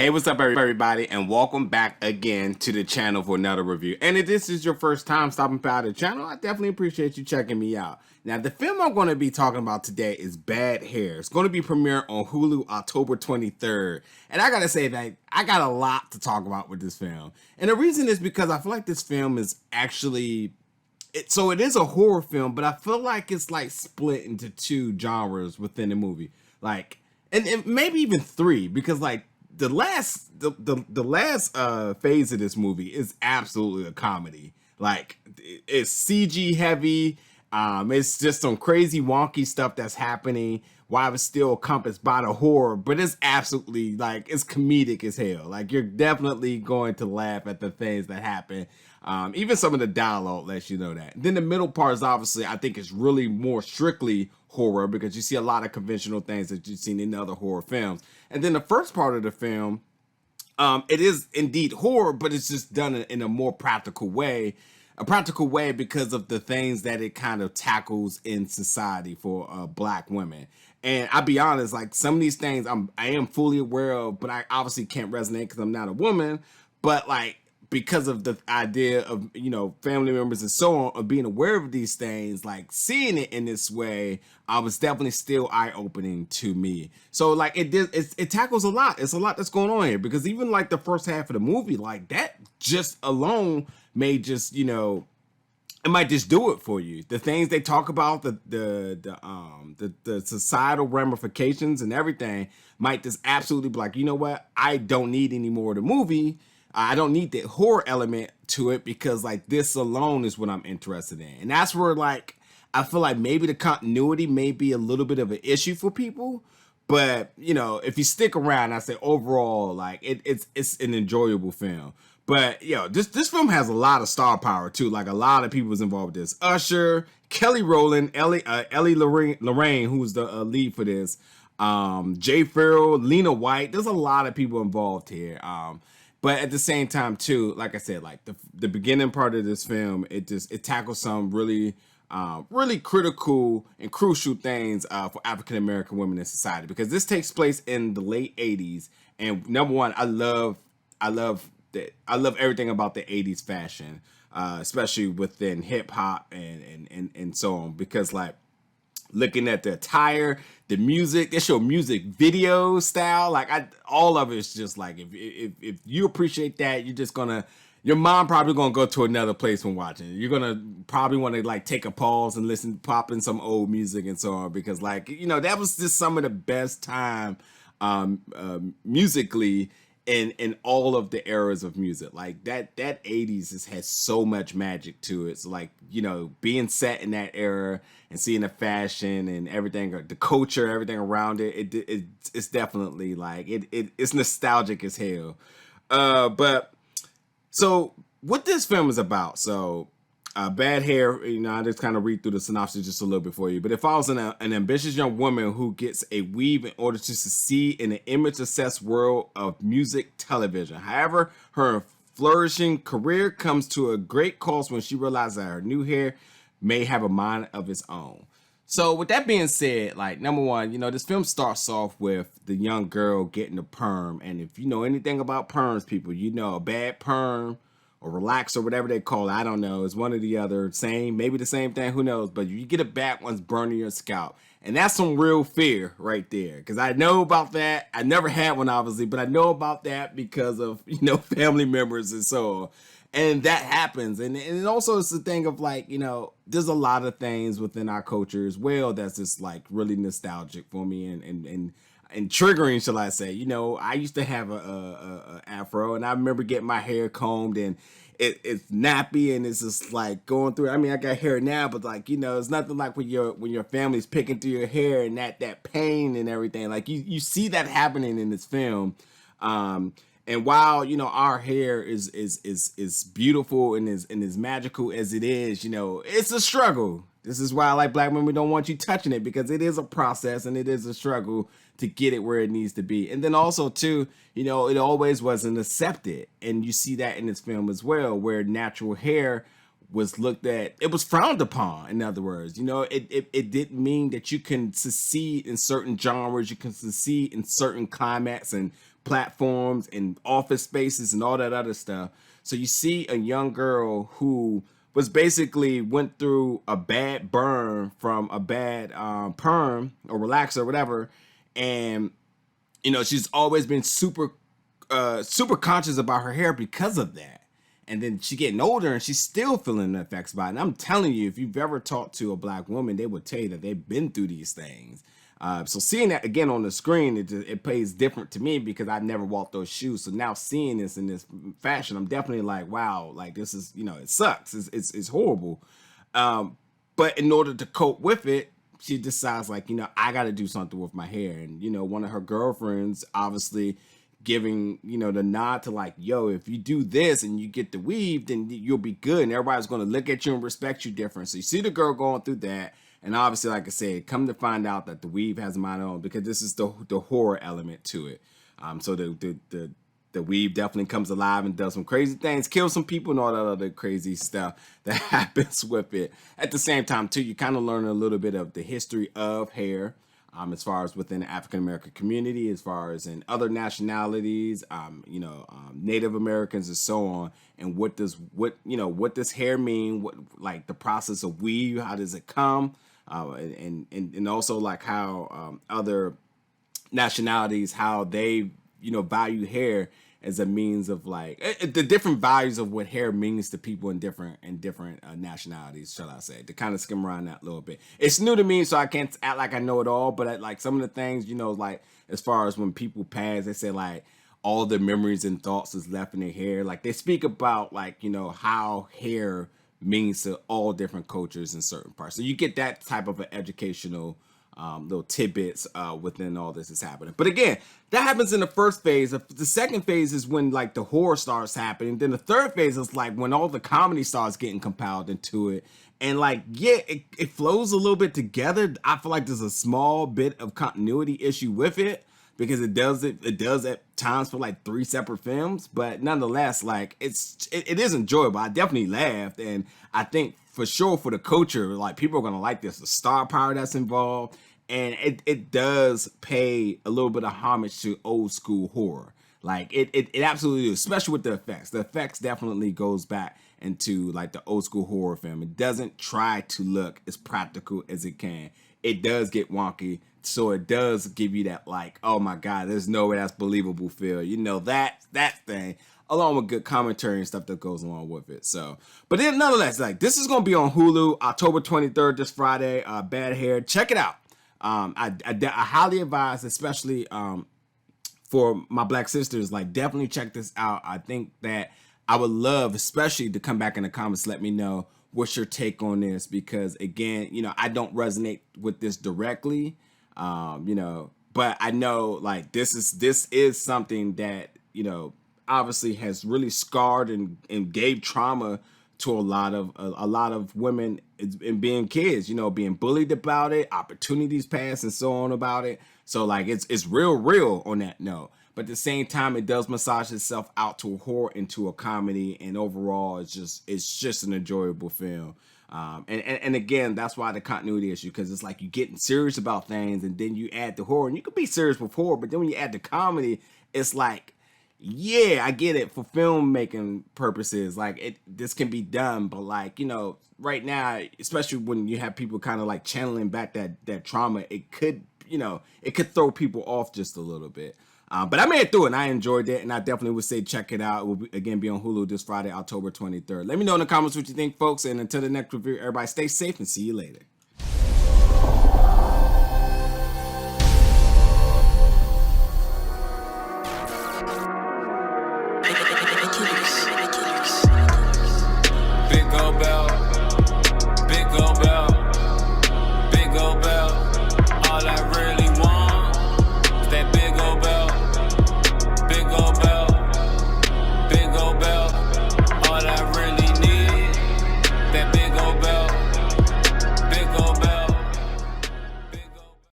Hey, what's up, everybody, and welcome back again to the channel for another review. And if this is your first time stopping by the channel, I definitely appreciate you checking me out. Now, the film I'm going to be talking about today is Bad Hair. It's going to be premiering on Hulu October 23rd. And I got to say that I got a lot to talk about with this film. And the reason is because I feel like this film is actually... So it is a horror film, but I feel like it's like split into two genres within the movie. Like, and maybe even three, because like, the last phase of this movie is absolutely a comedy. Like, it's CG heavy. It's just some crazy wonky stuff that's happening while it's still encompassed by the horror, but it's absolutely like, it's comedic as hell. Like, you're definitely going to laugh at the things that happen. Even some of the dialogue lets you know that. Then the middle part is obviously, I think, it's really more strictly horror, because you see a lot of conventional things that you've seen in other horror films. And then the first part of the film, it is indeed horror, but it's just done in a more practical way. A practical way because of the things that it kind of tackles in society for Black women. And I'll be honest, like, some of these things I am fully aware of, but I obviously can't resonate because I'm not a woman. But like, because of the idea of, you know, family members and so on, of being aware of these things, like seeing it in this way, was definitely still eye-opening to me. So like, it tackles a lot. It's a lot that's going on here, because even like the first half of the movie, like that just alone may just, you know, it might just do it for you. The things they talk about, the societal ramifications and everything, might just absolutely be like, you know what, I don't need any more of the movie. I don't need the horror element to it, because like, this alone is what I'm interested in. And that's where, like, I feel like maybe the continuity may be a little bit of an issue for people. But, you know, if you stick around, I say overall, like, it's an enjoyable film. But, you know, this film has a lot of star power too. Like, a lot of people was involved with this. Usher, Kelly Rowland, Elle Lorraine, who's the lead for this. Pharoah, Lena Waithe. There's a lot of people involved here. But at the same time too, like I said, like the beginning part of this film, it tackles some really critical and crucial things for African American women in society, because this takes place in the late 80s. And number one, I love everything about the 80s fashion, especially within hip hop and so on, because like, looking at the attire, the music, they show music video style, like all of it's just like, if you appreciate that, you're just gonna, your mind probably gonna go to another place when watching it. You're gonna probably want to like take a pause and listen, pop in some old music and so on, because like, you know, that was just some of the best time musically in all of the eras of music. Like that 80s just has so much magic to it. So like, you know, being set in that era and seeing the fashion and everything, the culture, everything around it, it's definitely like, it's nostalgic as hell. But so what this film is about, so Bad Hair, you know, I just kind of read through the synopsis just a little bit for you. But it follows an ambitious young woman who gets a weave in order to succeed in the image-obsessed world of music television. However, her flourishing career comes to a great cost when she realizes that her new hair may have a mind of its own. So with that being said, like, number one, you know, this film starts off with the young girl getting a perm. And if you know anything about perms, people, you know, a bad perm or relax or whatever they call it, I don't know, it's one or the other, same, maybe the same thing, who knows, but you get a bad one's burning your scalp, and that's some real fear right there, because I know about that. I never had one, obviously, but I know about that because of, you know, family members and so on, and that happens. And also it's the thing of like, you know, there's a lot of things within our culture as well that's just like really nostalgic for me and triggering, shall I say. You know, I used to have a afro, and I remember getting my hair combed, and it's nappy, and it's just like going through. I mean, I got hair now, but like, you know, it's nothing like when your family's picking through your hair and that pain and everything. Like you see that happening in this film. And while, you know, our hair is beautiful and is magical as it is, you know, it's a struggle. This is why, like, Black women don't want you touching it, because it is a process and it is a struggle to get it where it needs to be. And then also too, you know, it always wasn't accepted, and you see that in this film as well, where natural hair was looked at, it was frowned upon. In other words, you know, it didn't mean that you can succeed in certain genres, you can succeed in certain climates and platforms and office spaces and all that other stuff. So you see a young girl who was basically went through a bad burn from a bad perm or relaxer or whatever, and she's always been super conscious about her hair because of that. And then she getting older and she's still feeling the effects by it. And I'm telling you, if you've ever talked to a black woman, they would tell you that they've been through these things. So seeing that again on the screen, it plays different to me because I never walked those shoes. So now seeing this in this fashion, I'm definitely like, wow, like this is, it sucks. It's horrible. But in order to cope with it, she decides like, I got to do something with my hair. And, one of her girlfriends obviously giving, the nod to like, yo, if you do this and you get the weave, then you'll be good. And everybody's going to look at you and respect you different. So you see the girl going through that. And obviously, like I said, come to find out that the weave has a mind on because this is the horror element to it. So the weave definitely comes alive and does some crazy things, kills some people and all that other crazy stuff that happens with it. At the same time, too, you kind of learn a little bit of the history of hair, as far as within the African American community, as far as in other nationalities, Native Americans and so on, and what does hair mean? What, like the process of weave? How does it come? And also like how other nationalities, how they value hair as a means of like the different values of what hair means to people in different nationalities, shall I say, to kind of skim around that a little bit. It's new to me, so I can't act like I know it all, but like some of the things, like as far as when people pass, they say like all the memories and thoughts is left in their hair. Like they speak about like, how hair means to all different cultures in certain parts. So you get that type of an educational little tidbits within all this is happening. But again, that happens in the first phase. The second phase is when like the horror starts happening. Then the third phase is like when all the comedy starts getting compiled into it. And like, yeah, it flows a little bit together. I feel like there's a small bit of continuity issue with it because it does at times for like 3 separate films. But nonetheless, like it is enjoyable. I definitely laughed, and I think for sure for the culture, like people are gonna like this. The star power that's involved, and it does pay a little bit of homage to old school horror. Like it absolutely is, especially with the effects. The effects definitely goes back into like the old school horror film. It doesn't try to look as practical as it can. It does get wonky, so it does give you that like, oh my god, there's no way that's believable feel. That thing, along with good commentary and stuff that goes along with it. So, but then nonetheless, like this is gonna be on Hulu October 23rd, this Friday. Bad Hair, check it out. I highly advise, especially for my black sisters, like definitely check this out. I think that I would love, especially to come back in the comments, let me know what's your take on this, because again, I don't resonate with this directly, but I know like this is something that, obviously has really scarred and gave trauma to a lot of women in being kids, being bullied about it, opportunities passed and so on about it. So like it's real on that note. But at the same time, it does massage itself out to a horror, into a comedy, and overall, it's just an enjoyable film. And again, that's why the continuity issue, because it's like you getting serious about things, and then you add the horror, and you can be serious with horror, but then when you add the comedy, it's like, yeah, I get it for filmmaking purposes. Like this can be done, but like right now, especially when you have people kind of like channeling back that trauma, it could throw people off just a little bit. But I made it through it and I enjoyed it, and I definitely would say check it out. It will be on Hulu this Friday, October 23rd. Let me know in the comments what you think, folks, and until the next review, everybody stay safe and see you later.